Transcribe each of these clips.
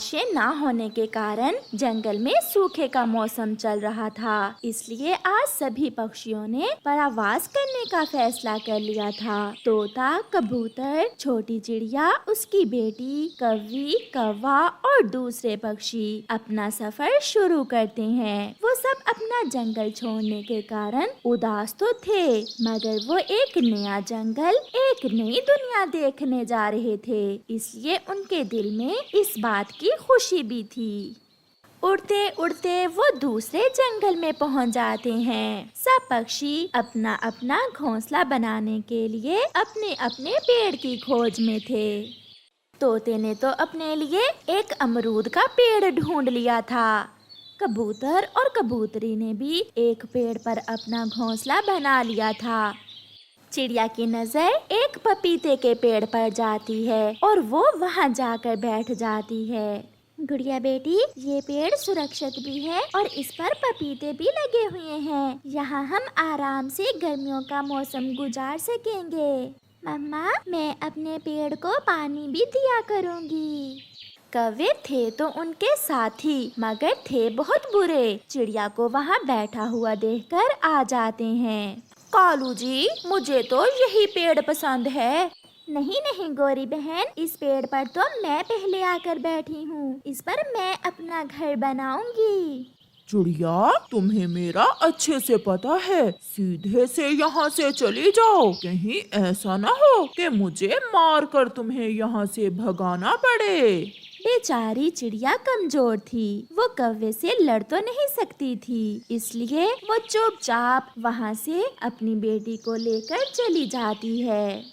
बारिशें ना होने के कारण जंगल में सूखे का मौसम चल रहा था, इसलिए आज सभी पक्षियों ने परावास करने का फैसला कर लिया था। तोता, कबूतर, छोटी चिड़िया, उसकी बेटी, कौवी, कौवा और दूसरे पक्षी अपना सफर शुरू करते हैं। वो सब अपना जंगल छोड़ने के कारण उदास तो थे, मगर वो एक नया जंगल, एक नई दुनिया देखने जा रहे थे, इसलिए उनके दिल में इस बात की खुशी भी थी। उड़ते उड़ते वो दूसरे जंगल में पहुंच जाते हैं। सब पक्षी अपना अपना घोंसला बनाने के लिए अपने अपने पेड़ की खोज में थे। तोते ने तो अपने लिए एक अमरूद का पेड़ ढूंढ लिया था। कबूतर और कबूतरी ने भी एक पेड़ पर अपना घोंसला बना लिया था। चिड़िया की नजर एक पपीते के पेड़ पर जाती है और वो वहाँ जाकर बैठ जाती है। गुड़िया बेटी, ये पेड़ सुरक्षित भी है और इस पर पपीते भी लगे हुए हैं। यहाँ हम आराम से गर्मियों का मौसम गुजार सकेंगे। मम्मा, मैं अपने पेड़ को पानी भी दिया करूँगी। कौवे थे तो उनके साथी, मगर थे बहुत बुरे। चिड़िया को वहाँ बैठा हुआ देखकर आ जाते हैं। कालू जी, मुझे तो यही पेड़ पसंद है। नहीं नहीं गोरी बहन, इस पेड़ पर तो मैं पहले आकर बैठी हूँ। इस पर मैं अपना घर बनाऊंगी। चिड़िया, तुम्हें मेरा अच्छे से पता है। सीधे से यहाँ से चली जाओ, कहीं ऐसा न हो कि मुझे मार कर तुम्हें यहाँ से भगाना पड़े। बेचारी चिड़िया कमजोर थी, वो कौवे से लड़ तो नहीं सकती थी, इसलिए वो चुपचाप वहाँ से अपनी बेटी को लेकर चली जाती है।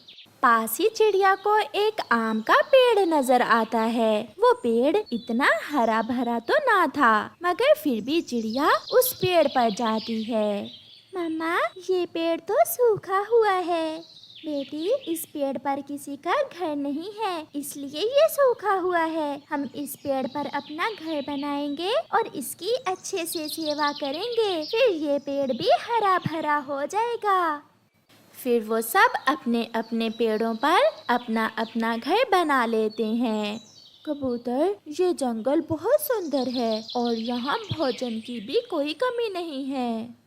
पास ही चिड़िया को एक आम का पेड़ नजर आता है। वो पेड़ इतना हरा भरा तो ना था, मगर फिर भी चिड़िया उस पेड़ पर जाती है। मम्मा, ये पेड़ तो सूखा हुआ है। बेटी, इस पेड़ पर किसी का घर नहीं है, इसलिए ये सूखा हुआ है। हम इस पेड़ पर अपना घर बनाएंगे और इसकी अच्छे से सेवा करेंगे, फिर ये पेड़ भी हरा भरा हो जाएगा। फिर वो सब अपने अपने पेड़ों पर अपना अपना घर बना लेते हैं। कबूतर, ये जंगल बहुत सुंदर है और यहाँ भोजन की भी कोई कमी नहीं है।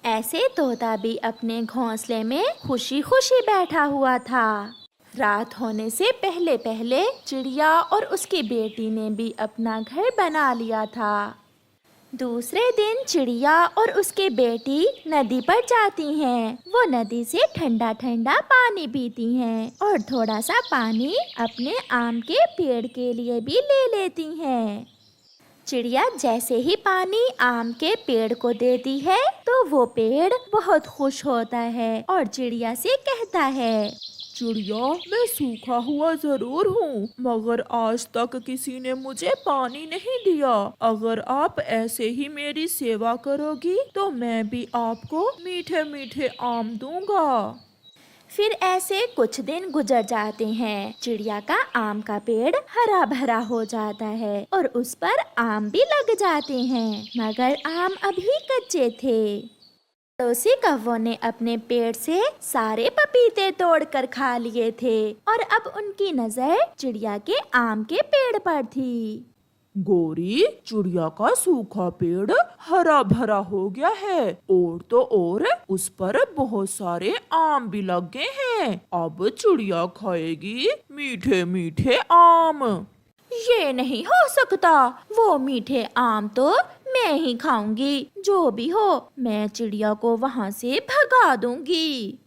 ऐसे तोता भी अपने घोंसले में खुशी खुशी बैठा हुआ था। रात होने से पहले पहले चिड़िया और उसकी बेटी ने भी अपना घर बना लिया था। दूसरे दिन चिड़िया और उसकी बेटी नदी पर जाती हैं। वो नदी से ठंडा ठंडा पानी पीती हैं और थोड़ा सा पानी अपने आम के पेड़ के लिए भी ले लेती हैं। चिड़िया जैसे ही पानी आम के पेड़ को देती है तो वो पेड़ बहुत खुश होता है और चिड़िया से कहता है, चिड़िया, मैं सूखा हुआ जरूर हूँ, मगर आज तक किसी ने मुझे पानी नहीं दिया। अगर आप ऐसे ही मेरी सेवा करोगी तो मैं भी आपको मीठे मीठे आम दूंगा। फिर ऐसे कुछ दिन गुजर जाते हैं। चिड़िया का आम का पेड़ हरा भरा हो जाता है और उस पर आम भी लग जाते हैं, मगर आम अभी कच्चे थे। पड़ोसी कौवों ने अपने पेड़ से सारे पपीते तोड़कर खा लिए थे और अब उनकी नजर चिड़िया के आम के पेड़ पर थी। गोरी, चिड़िया का सूखा पेड़ हरा भरा हो गया है और तो और उस पर बहुत सारे आम भी लग गए हैं। अब चिड़िया खाएगी मीठे मीठे आम। ये नहीं हो सकता, वो मीठे आम तो मैं ही खाऊंगी। जो भी हो, मैं चिड़िया को वहाँ से भगा दूंगी।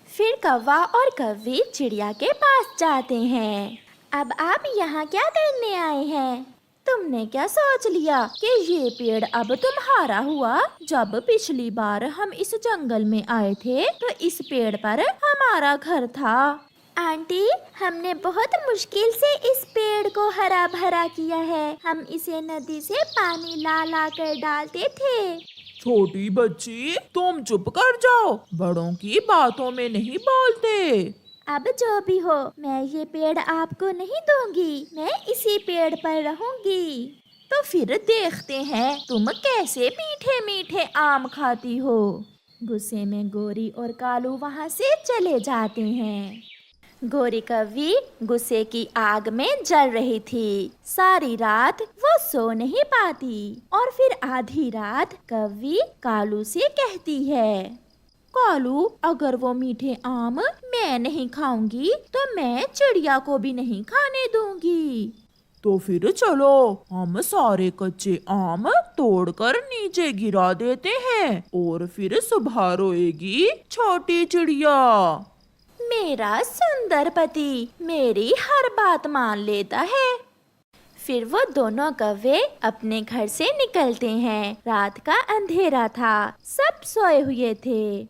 फिर कौवा और कौवी चिड़िया के पास जाते हैं। अब आप यहाँ क्या करने आए हैं? तुमने क्या सोच लिया कि ये पेड़ अब तुम्हारा हुआ? जब पिछली बार हम इस जंगल में आए थे तो इस पेड़ पर हमारा घर था। आंटी, हमने बहुत मुश्किल से इस पेड़ को हरा भरा किया है। हम इसे नदी से पानी ला ला कर डालते थे। छोटी बच्ची, तुम चुप कर जाओ, बड़ों की बातों में नहीं बोलते। अब जो भी हो, मैं ये पेड़ आपको नहीं दूंगी, मैं इसी पेड़ पर रहूंगी। तो फिर देखते हैं तुम कैसे मीठे मीठे आम खाती हो। गुस्से में गोरी और कालू वहाँ से चले जाते हैं। गोरी कौवी गुस्से की आग में जल रही थी। सारी रात वो सो नहीं पाती और फिर आधी रात कौवी कालू से कहती है, कालू, अगर वो मीठे आम मैं नहीं खाऊंगी तो मैं चिड़िया को भी नहीं खाने दूंगी। तो फिर चलो हम सारे कच्चे आम तोड़कर नीचे गिरा देते हैं और फिर सुबह रोएगी छोटी चिड़िया। मेरा सुंदर पति मेरी हर बात मान लेता है। फिर वो दोनों कौवे अपने घर से निकलते हैं। रात का अंधेरा था, सब सोए हुए थे।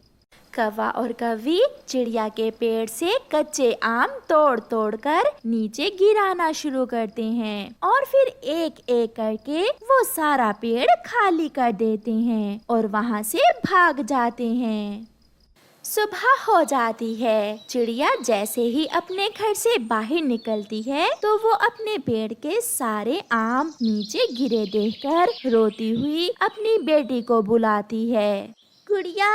कौवा और कौवी चिड़िया के पेड़ से कच्चे आम तोड़ तोड़ कर नीचे गिराना शुरू करते हैं और फिर एक एक करके वो सारा पेड़ खाली कर देते हैं और वहाँ से भाग जाते हैं। सुबह हो जाती है। चिड़िया जैसे ही अपने घर से बाहर निकलती है तो वो अपने पेड़ के सारे आम नीचे गिरे देखकर रोती हुई अपनी बेटी को बुलाती है। गुड़िया,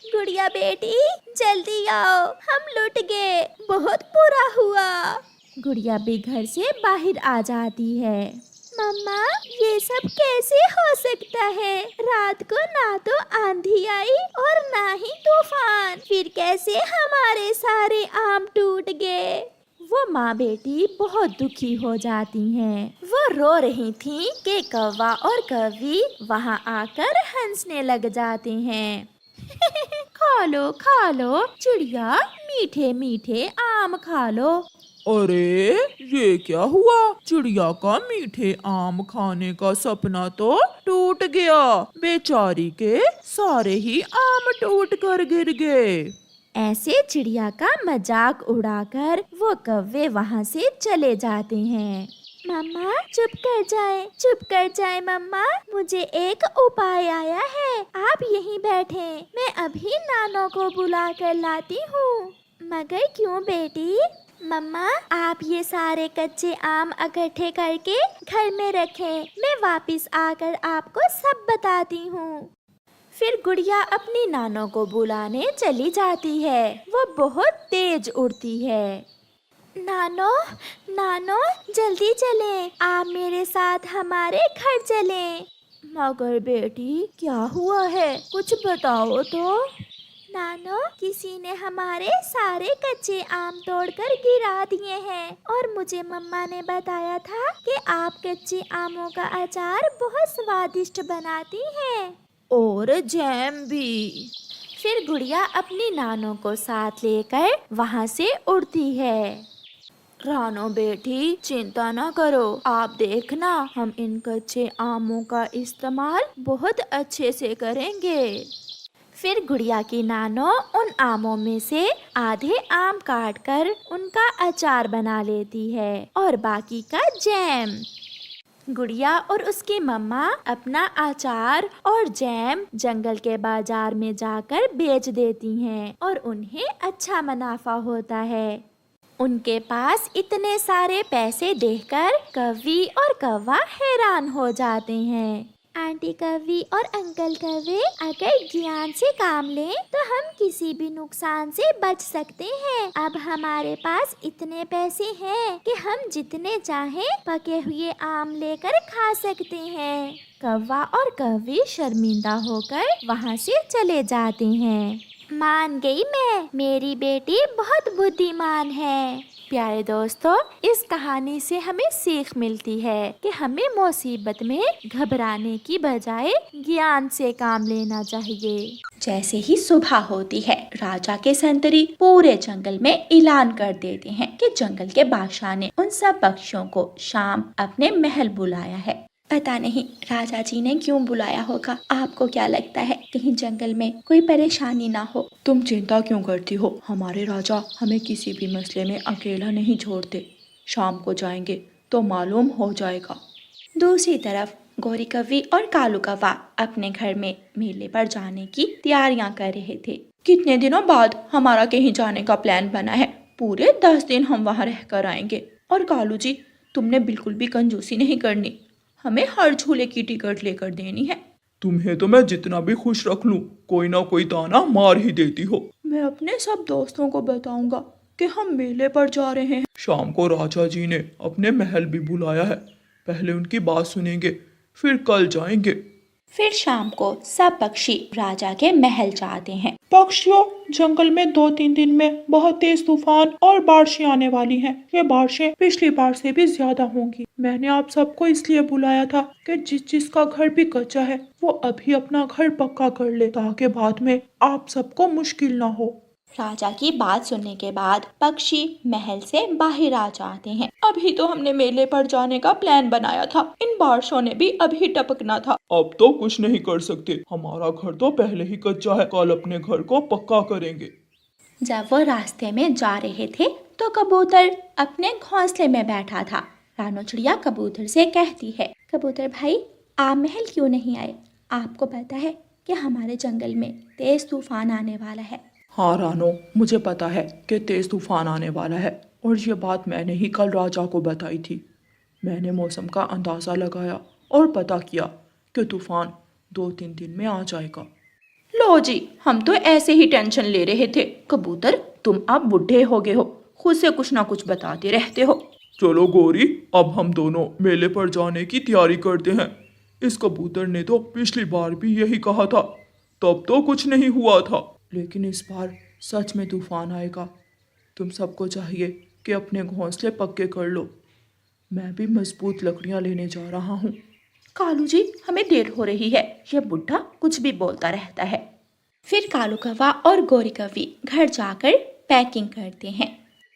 गुड़िया बेटी, जल्दी आओ, हम लुट गए, बहुत बुरा हुआ। गुड़िया भी घर से बाहर आ जाती है। मम्मा, ये सब कैसे हो सकता है? रात को ना तो आंधी आई और ना ही तूफान, फिर कैसे हमारे सारे आम टूट गए? वो माँ बेटी बहुत दुखी हो जाती हैं। वो रो रही थीं कि कौवा और कौवी वहाँ आकर हंसने लग जाते हैं। खा लो चिड़िया, मीठे मीठे आम खा लो। अरे ये क्या हुआ? चिड़िया का मीठे आम खाने का सपना तो टूट गया। बेचारी के सारे ही आम टूट कर गिर गए। ऐसे चिड़िया का मजाक उड़ाकर वो कौवे वहाँ से चले जाते हैं। मम्मा, चुप कर जाए मम्मा, मुझे एक उपाय आया है। आप यहीं बैठे, मैं अभी नानो को बुला कर लाती हूँ। मगर क्यों बेटी? मम्मा, आप ये सारे कच्चे आम इकट्ठे करके घर में रखें, मैं वापस आकर आपको सब बताती हूँ। फिर गुड़िया अपनी नानो को बुलाने चली जाती है। वो बहुत तेज उड़ती है। नानो, नानो, जल्दी चलें, आप मेरे साथ हमारे घर चलें। मगर बेटी, क्या हुआ है, कुछ बताओ तो। नानो, किसी ने हमारे सारे कच्चे आम तोड़कर गिरा दिए हैं और मुझे मम्मा ने बताया था कि आप कच्चे आमों का अचार बहुत स्वादिष्ट बनाती हैं और जैम भी। फिर गुड़िया अपनी नानो को साथ लेकर वहाँ से उड़ती है। रानो बेटी, चिंता ना करो, आप देखना, हम इन कच्चे आमों का इस्तेमाल बहुत अच्छे से करेंगे। फिर गुड़िया की नानो उन आमों में से आधे आम काटकर उनका अचार बना लेती है और बाकी का जैम। गुड़िया और उसकी मम्मा अपना अचार और जैम जंगल के बाजार में जाकर बेच देती हैं और उन्हें अच्छा मुनाफा होता है। उनके पास इतने सारे पैसे देखकर कौवी और कौवा हैरान हो जाते हैं। आंटी कौवी और अंकल कौवे अगर ज्ञान से काम लें तो हम किसी भी नुकसान से बच सकते हैं। अब हमारे पास इतने पैसे हैं कि हम जितने चाहें पके हुए आम लेकर खा सकते हैं। कौवा और कौवी शर्मिंदा होकर वहाँ से चले जाते हैं। मान गई मैं, मेरी बेटी बहुत बुद्धिमान है। प्यारे दोस्तों, इस कहानी से हमें सीख मिलती है कि हमें मुसीबत में घबराने की बजाय ज्ञान से काम लेना चाहिए। जैसे ही सुबह होती है, राजा के संतरी पूरे जंगल में ऐलान कर देते हैं कि जंगल के बादशाह ने उन सब पक्षियों को शाम अपने महल बुलाया है। पता नहीं राजा जी ने क्यों बुलाया होगा। आपको क्या लगता है, कहीं जंगल में कोई परेशानी ना हो? तुम चिंता क्यों करती हो? हमारे राजा हमें किसी भी मसले में अकेला नहीं छोड़ते। शाम को जाएंगे तो मालूम हो जाएगा। दूसरी तरफ गोरी कौवी और कालू कौवा अपने घर में मेले पर जाने की तैयारियां कर रहे थे। कितने दिनों बाद हमारा कहीं जाने का प्लान बना है। पूरे 10 दिन हम वहाँ रह कर आएंगे। और कालू जी, तुमने बिल्कुल भी कंजूसी नहीं करनी, हमें हर झूले की टिकट लेकर देनी है। तुम्हें तो मैं जितना भी खुश रख लूं, कोई ना कोई ताना मार ही देती हो। मैं अपने सब दोस्तों को बताऊंगा कि हम मेले पर जा रहे हैं। शाम को राजा जी ने अपने महल भी बुलाया है। पहले उनकी बात सुनेंगे, फिर कल जाएंगे। फिर शाम को सब पक्षी राजा के महल जाते हैं। पक्षियों, जंगल में 2-3 दिन में बहुत तेज तूफान और बारिशें आने वाली हैं। ये बारिशें पिछली बार से भी ज्यादा होंगी। मैंने आप सबको इसलिए बुलाया था कि जिसका घर भी कच्चा है वो अभी अपना घर पक्का कर ले, ताकि बाद में आप सबको मुश्किल ना हो। राजा की बात सुनने के बाद पक्षी महल से बाहर आ जाते हैं। अभी तो हमने मेले पर जाने का प्लान बनाया था, इन बारिशों ने भी अभी टपकना था। अब तो कुछ नहीं कर सकते, हमारा घर तो पहले ही कच्चा है। कल अपने घर को पक्का करेंगे। जब वो रास्ते में जा रहे थे तो कबूतर अपने घोंसले में बैठा था। रानो चिड़िया कबूतर से कहती है, कबूतर भाई, आप महल क्यों नहीं आए? आपको पता है कि हमारे जंगल में तेज तूफान आने वाला है। हाँ रानो, मुझे पता है कि तेज तूफान आने वाला है और ये बात मैंने ही कल राजा को बताई थी। मैंने मौसम का अंदाज़ा लगाया और पता किया कि तूफान 2-3 दिन में आ जाएगा। लो जी, हम तो ऐसे ही टेंशन ले रहे थे। कबूतर, तुम अब बुढ़े हो गए हो, खुद से कुछ ना कुछ बताते रहते हो। चलो गौरी, अब हम दोनों मेले पर जाने की तैयारी करते हैं। इस कबूतर ने तो पिछली बार भी यही कहा था, तब तो कुछ नहीं हुआ था। लेकिन इस बार सच में तूफान आएगा। तुम सबको चाहिए कि अपने घोंसले पक्के कर लो। मैं भी मजबूत लकड़ियां लेने जा रहा हूँ। कालू जी, हमें देर हो रही है, ये बुढ़ा कुछ भी बोलता रहता है। फिर कालू कौवा और गोरी कौवी घर जाकर पैकिंग करते हैं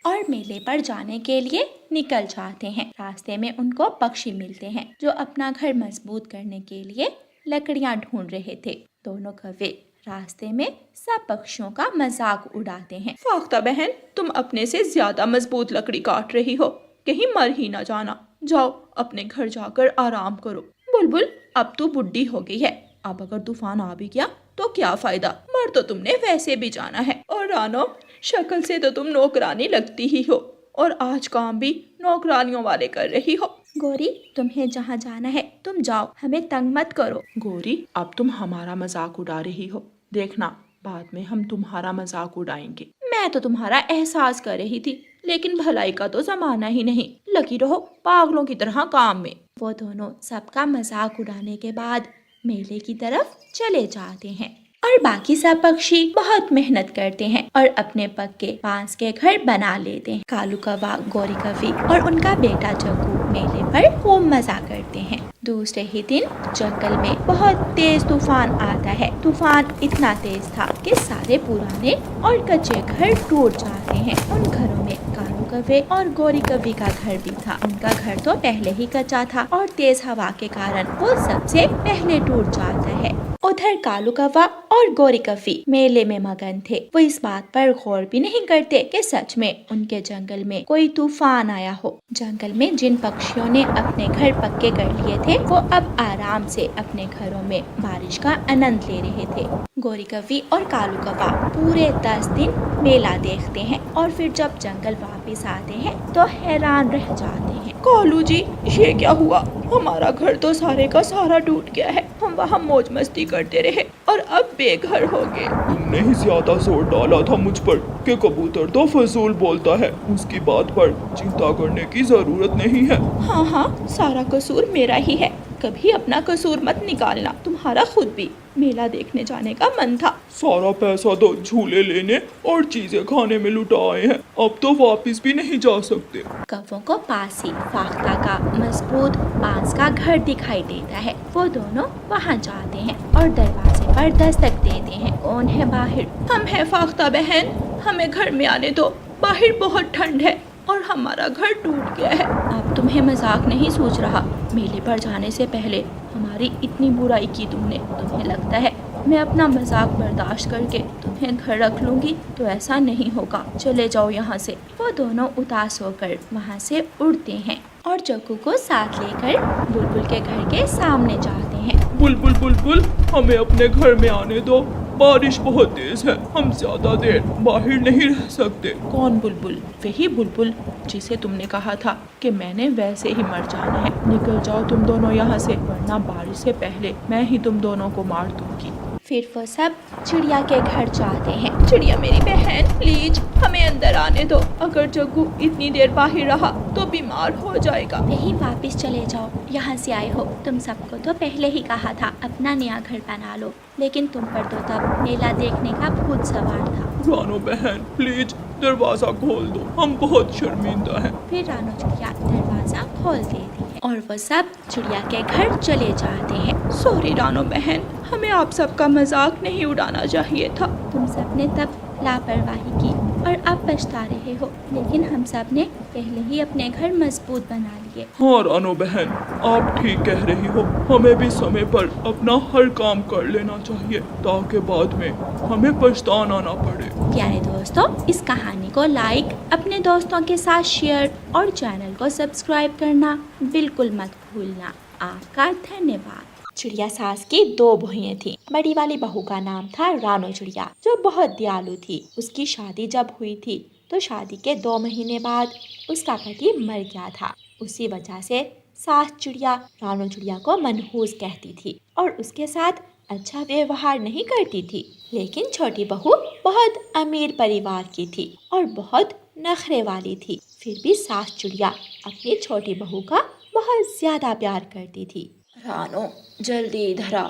और मेले पर जाने के लिए निकल जाते हैं। रास्ते में उनको पक्षी मिलते हैं जो अपना घर मजबूत करने के लिए लकड़ियां ढूंढ रहे थे। दोनों कौवे रास्ते में सब पक्षियों का मजाक उड़ाते हैं। फाख्ता बहन, तुम अपने से ज्यादा मजबूत लकड़ी काट रही हो, कहीं मर ही ना जाना। जाओ अपने घर जाकर आराम करो। बुलबुल, अब तू बुढ़ी हो गई है, अब अगर तूफान आ भी गया तो क्या फायदा, मर तो तुमने वैसे भी जाना है। और रानो, शक्ल से तो तुम नौकरानी लगती ही हो और आज काम भी नौकरानियों वाले कर रही हो। गोरी, तुम्हें जहाँ जाना है तुम जाओ, हमें तंग मत करो। गोरी, अब तुम हमारा मजाक उड़ा रही हो। देखना, बाद में हम तुम्हारा मजाक उड़ाएंगे। मैं तो तुम्हारा एहसास कर रही थी, लेकिन भलाई का तो जमाना ही नहीं। लगी रहो पागलों की तरह काम में। वो दोनों सबका मजाक उड़ाने के बाद मेले की तरफ चले जाते हैं और बाकी सब पक्षी बहुत मेहनत करते हैं और अपने पक्के बांस के घर बना लेते हैं। कालू कौवा, गोरी कौवी और उनका बेटा जग्गू मेले पर खूब मजा करते हैं। दूसरे ही दिन जंगल में बहुत तेज तूफान आता है। तूफान इतना तेज था कि सारे पुराने और कच्चे घर टूट जाते हैं। उन घरों में कालू कौवे और गोरी कौवी का घर भी था। उनका घर तो पहले ही कच्चा था और तेज हवा के कारण वो सबसे पहले टूट जाता है। उधर कालू कौवा और गोरी कौवी मेले में मगन थे। वो इस बात पर गौर भी नहीं करते कि सच में उनके जंगल में कोई तूफान आया हो। जंगल में जिन पक्षियों ने अपने घर पक्के कर लिए थे वो अब आराम से अपने घरों में बारिश का आनंद ले रहे थे। गोरी कौवी और कालू कौवा पूरे 10 दिन मेला देखते हैं और फिर जब जंगल वापस आते हैं तो हैरान रह जाते हैं। कालू जी, ये क्या हुआ? हमारा घर तो सारे का सारा टूट गया है। हम वहाँ मौज मस्ती करते रहे और अब बेघर हो गए। तुमने ही ज्यादा जोर डाला था मुझ पर कि कबूतर तो फजूल बोलता है, उसकी बात पर चिंता करने की जरूरत नहीं है। हाँ हाँ, सारा कसूर मेरा ही है। कभी अपना कसूर मत निकालना। तुम्हारा खुद भी मेला देखने जाने का मन था। सारा पैसा तो झूले लेने और चीजें खाने में लुटा आए हैं, अब तो वापस भी नहीं जा सकते। कौवों को पास ही फाख्ता का मजबूत बांस का घर दिखाई देता है। वो दोनों वहाँ जाते हैं और दरवाजे पर दस्तक देते हैं। कौन है बाहर? हम हैं फाख्ता बहन, हमें घर में आने दो। बाहर बहुत ठंड है और हमारा घर टूट गया है। अब तुम्हें मजाक नहीं सोच रहा। मेले पर जाने से पहले हमारी इतनी बुराई की तुमने। तुम्हें लगता है मैं अपना मजाक बर्दाश्त करके तुम्हें घर रख लूंगी? तो ऐसा नहीं होगा। चले जाओ यहाँ से। वो दोनों उदास होकर वहाँ से उड़ते हैं और जग्गू को साथ लेकर बुलबुल के घर के सामने जाते हैं। बुलबुल बुलबुल, हमें अपने घर में आने दो। बारिश बहुत तेज है, हम ज्यादा देर बाहर नहीं रह सकते। कौन बुलबुल? वही बुलबुल जिसे तुमने कहा था कि मैंने वैसे ही मर जाना है। निकल जाओ तुम दोनों यहाँ से, वरना बारिश से पहले मैं ही तुम दोनों को मार दूंगी। फिर वो सब चिड़िया के घर जाते हैं। चिड़िया मेरी बहन, प्लीज हमें अंदर आने दो। अगर जग्गू इतनी देर बाहर रहा तो बीमार हो जाएगा। नहीं, वापस चले जाओ, यहाँ से आए हो। तुम सबको तो पहले ही कहा था अपना नया घर बना लो, लेकिन तुम पर तो तब मेला देखने का भूत सवार था। रानो बहन प्लीज दरवाजा खोल दो, हम बहुत शर्मिंदा हैं। फिर रानो चिड़िया दरवाजा खोल देती है और वो सब चिड़िया के घर चले जाते हैं। सॉरी रानो बहन, हमें आप सबका मजाक नहीं उड़ाना चाहिए था। तुम सबने तब लापरवाही की और अब पछता रहे हो, लेकिन हम सब ने पहले ही अपने घर मजबूत बना लिए। हाँ रानो बहन, आप ठीक कह रही हो। हमें भी समय पर अपना हर काम कर लेना चाहिए ताकि बाद में हमें पछताना ना पड़े। प्यारे दोस्तों, इस कहानी को लाइक, अपने दोस्तों के साथ शेयर और चैनल को सब्सक्राइब करना बिल्कुल मत भूलना। आपका धन्यवाद। चिड़िया सास की 2 बहुएं थी। बड़ी वाली बहू का नाम था रानो चिड़िया, जो बहुत दयालु थी। उसकी शादी जब हुई थी तो शादी के 2 महीने बाद उसका पति मर गया था। उसी वजह से सास चिड़िया रानो चिड़िया को मनहूस कहती थी और उसके साथ अच्छा व्यवहार नहीं करती थी। लेकिन छोटी बहू बहुत अमीर परिवार की थी और बहुत नखरे वाली थी। फिर भी सास चिड़िया अपनी छोटी बहू का बहुत ज्यादा प्यार करती थी। रानो जल्दी इधर आ,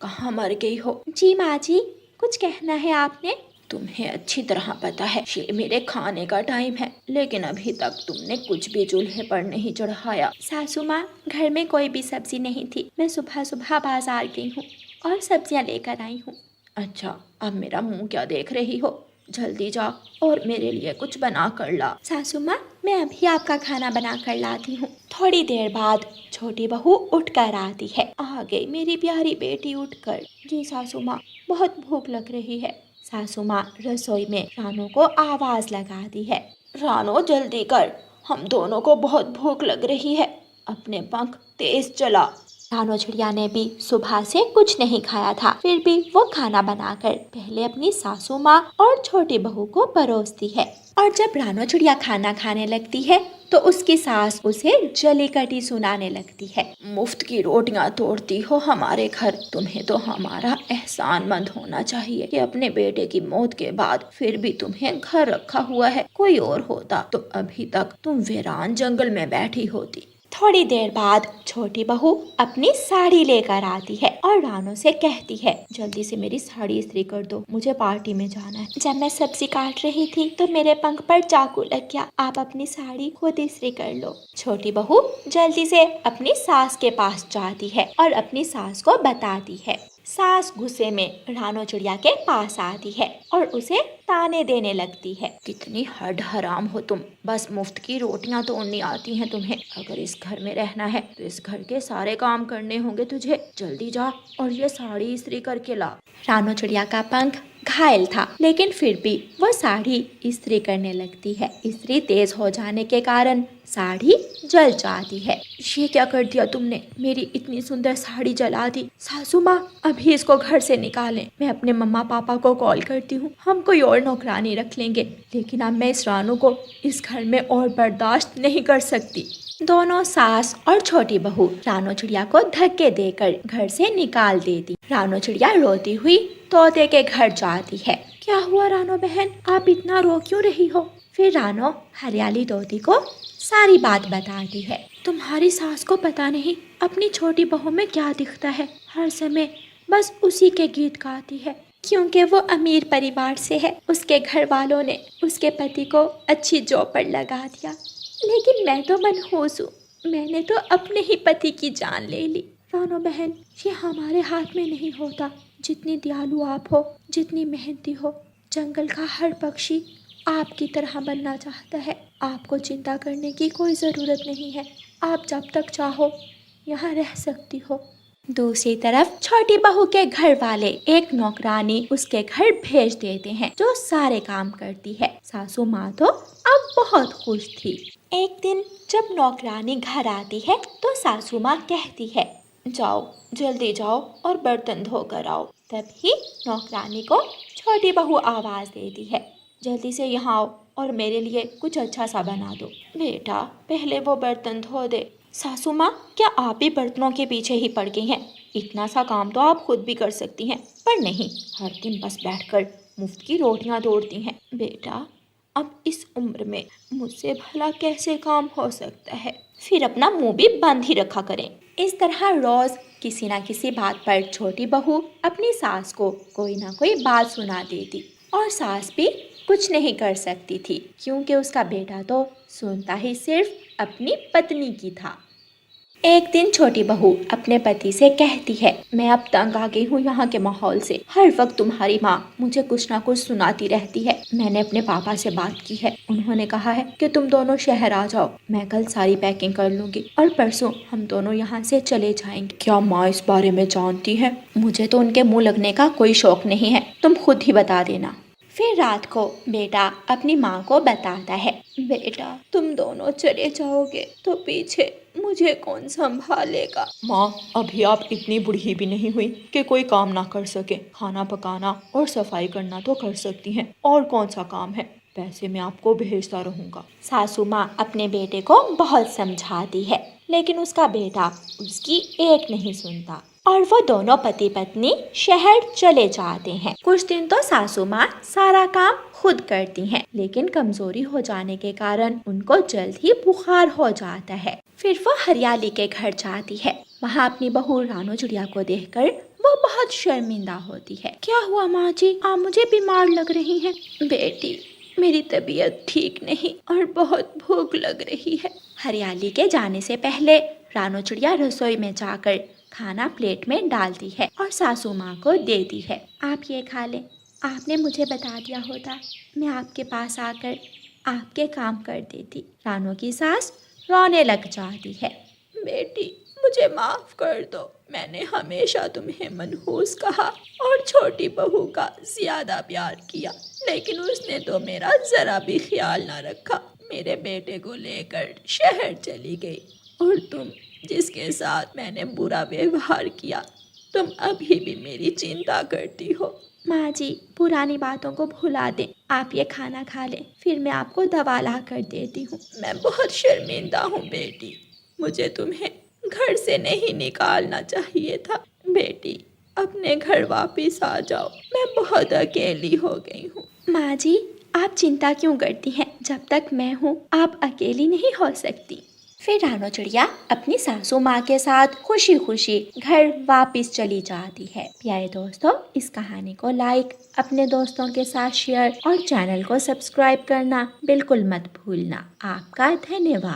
कहाँ मर गई हो? जी माँ जी, कुछ कहना है आपने? तुम्हें अच्छी तरह पता है ये मेरे खाने का टाइम है, लेकिन अभी तक तुमने कुछ भी चूल्हे पर नहीं चढ़ाया। सासू माँ, घर में कोई भी सब्जी नहीं थी। मैं सुबह सुबह बाजार गई हूँ और सब्जियाँ लेकर आई हूँ। अच्छा, अब मेरा मुंह क्या देख रही हो? जल्दी जा और मेरे लिए कुछ बना कर ला। सासू माँ, मैं अभी आपका खाना बना कर लाती हूँ। थोड़ी देर बाद छोटी बहू उठ कर आती है। आ गई मेरी प्यारी बेटी उठकर। जी सासू माँ, बहुत भूख लग रही है। सासू माँ रसोई में रानो को आवाज लगाती है। रानो जल्दी कर, हम दोनों को बहुत भूख लग रही है। अपने पंख तेज चला। रानो चिड़िया ने भी सुबह से कुछ नहीं खाया था, फिर भी वो खाना बनाकर पहले अपनी सासू माँ और छोटी बहू को परोसती है। और जब रानो चिड़िया खाना खाने लगती है तो उसकी सास उसे जली कटी सुनाने लगती है। मुफ्त की रोटियां तोड़ती हो हमारे घर। तुम्हें तो हमारा एहसानमंद होना चाहिए कि अपने बेटे की मौत के बाद फिर भी तुम्हें घर रखा हुआ है। कोई और होता तो अभी तक तुम वीरान जंगल में बैठी होती। थोड़ी देर बाद छोटी बहू अपनी साड़ी लेकर आती है और रानो से कहती है, जल्दी से मेरी साड़ी इस्त्री कर दो, मुझे पार्टी में जाना है। जब मैं सब्जी काट रही थी तो मेरे पंख पर चाकू लग गया। आप अपनी साड़ी खुद इस्त्री कर लो। छोटी बहू जल्दी से अपनी सास के पास जाती है और अपनी सास को बताती है। सास गुस्से में रानो चिड़िया के पास आती है और उसे ताने देने लगती है। कितनी हड हराम हो तुम, बस मुफ्त की रोटियां तोड़नी आती हैं तुम्हें। अगर इस घर में रहना है तो इस घर के सारे काम करने होंगे तुझे। जल्दी जा और ये साड़ी इस्त्री करके ला। रानो चिड़िया का पंख घायल था, लेकिन फिर भी वो साड़ी इस्त्री करने लगती है। इस्त्री तेज हो जाने के कारण साड़ी जल जाती है। ये क्या कर दिया तुमने? मेरी इतनी सुंदर साड़ी जला दी। सासू माँ, अभी इसको घर से निकालें। मैं अपने मम्मा पापा को कॉल करती हूँ, हम कोई और नौकरानी रख लेंगे। लेकिन अब मैं इस रानो को इस घर में और बर्दाश्त नहीं कर सकती। दोनों सास और छोटी बहू रानो चिड़िया को धक्के देकर घर से निकाल देती। रानो चिड़िया रोती हुई तोते के घर जाती है। क्या हुआ रानो बहन, आप इतना रो क्यों रही हो? फिर रानो हरियाली तोती को सारी बात बताती है। तुम्हारी सास को पता नहीं अपनी छोटी बहू में क्या दिखता है, हर समय बस उसी के गीत गाती है। क्योंकि वो अमीर परिवार से है, उसके घर वालों ने उसके पति को अच्छी जॉब पर लगा दिया। लेकिन मैं तो मनहूस हूँ, मैंने तो अपने ही पति की जान ले ली। रानो बहन, ये हमारे हाथ में नहीं होता। जितनी दयालु आप हो, जितनी मेहनती हो, जंगल का हर पक्षी आपकी तरह बनना चाहता है। आपको चिंता करने की कोई ज़रूरत नहीं है। आप जब तक चाहो यहाँ रह सकती हो। दूसरी तरफ छोटी बहू के घर वाले एक नौकरानी उसके घर भेज देते हैं, जो सारे काम करती है। सासू माँ तो अब बहुत खुश थी। एक दिन जब नौकरानी घर आती है तो सासू माँ कहती है, जाओ जल्दी जाओ और बर्तन धो कर आओ। तभी नौकरानी को छोटी बहू आवाज देती है, जल्दी से यहाँ आओ और मेरे लिए कुछ अच्छा सा बना दो। बेटा, पहले वो बर्तन धो दे। सासू माँ, क्या आप भी बर्तनों के पीछे ही पड़ गई हैं? इतना सा काम तो आप खुद भी कर सकती हैं, पर नहीं, हर दिन बस बैठकर मुफ्त की रोटियां तोड़ती हैं। बेटा, अब इस उम्र में मुझसे भला कैसे काम हो सकता है? फिर अपना मुंह भी बंद ही रखा करें। इस तरह रोज किसी ना किसी बात पर छोटी बहू अपनी सास को कोई ना कोई बात सुना देती और सास भी कुछ नहीं कर सकती थी, क्योंकि उसका बेटा तो सुनता ही सिर्फ अपनी पत्नी की था। एक दिन छोटी बहू अपने पति से कहती है, मैं अब तंग आ गई हूँ यहाँ के माहौल से। हर वक्त तुम्हारी माँ मुझे कुछ ना कुछ सुनाती रहती है। मैंने अपने पापा से बात की है, उन्होंने कहा है कि तुम दोनों शहर आ जाओ। मैं कल सारी पैकिंग कर लूंगी और परसों हम दोनों यहाँ से चले जाएंगे। क्या माँ इस बारे में जानती है? मुझे तो उनके मुँह लगने का कोई शौक नहीं है, तुम खुद ही बता देना। फिर रात को बेटा अपनी माँ को बताता है, बेटा तुम दोनों चले जाओगे तो पीछे मुझे कौन संभालेगा? माँ, अभी आप इतनी बूढ़ी भी नहीं हुई कि कोई काम ना कर सके। खाना पकाना और सफाई करना तो कर सकती हैं, और कौन सा काम है? पैसे मैं आपको भेजता रहूँगा। सासू माँ अपने बेटे को बहुत समझाती है, लेकिन उसका बेटा उसकी एक नहीं सुनता और वो दोनों पति पत्नी शहर चले जाते हैं। कुछ दिन तो सासू माँ सारा काम खुद करती हैं, लेकिन कमजोरी हो जाने के कारण उनको जल्द ही बुखार हो जाता है। फिर वो हरियाली के घर जाती है। वहाँ अपनी बहू रानो चिड़िया को देखकर वो बहुत शर्मिंदा होती है। क्या हुआ माँ जी, आप मुझे बीमार लग रही हैं? बेटी, मेरी तबीयत ठीक नहीं और बहुत भूख लग रही है। हरियाली के जाने से पहले रानो चिड़िया रसोई में जाकर खाना प्लेट में डालती है और सासू माँ को देती है। आप ये खा लें, आपने मुझे बता दिया होता, मैं आपके पास आकर आपके काम कर देती। रानो की सास रोने लग जाती है। बेटी, मुझे माफ कर दो। मैंने हमेशा तुम्हें मनहूस कहा और छोटी बहू का ज्यादा प्यार किया, लेकिन उसने तो मेरा जरा भी ख्याल ना रखा। मेरे बेटे को लेकर शहर चली गई और तुम जिसके साथ मैंने बुरा व्यवहार किया, तुम अभी भी मेरी चिंता करती हो। माँ जी, पुरानी बातों को भुला दें, आप ये खाना खा लें, फिर मैं आपको दवा ला कर देती हूँ। मैं बहुत शर्मिंदा हूँ बेटी, मुझे तुम्हें घर से नहीं निकालना चाहिए था। बेटी, अपने घर वापस आ जाओ, मैं बहुत अकेली हो गई हूँ। माँ जी, आप चिंता क्यों करती हैं? जब तक मैं हूँ आप अकेली नहीं हो सकती। फिर रानो चिड़िया अपनी सासू माँ के साथ खुशी खुशी घर वापस चली जाती है। प्यारे दोस्तों, इस कहानी को लाइक, अपने दोस्तों के साथ शेयर और चैनल को सब्सक्राइब करना बिल्कुल मत भूलना। आपका धन्यवाद।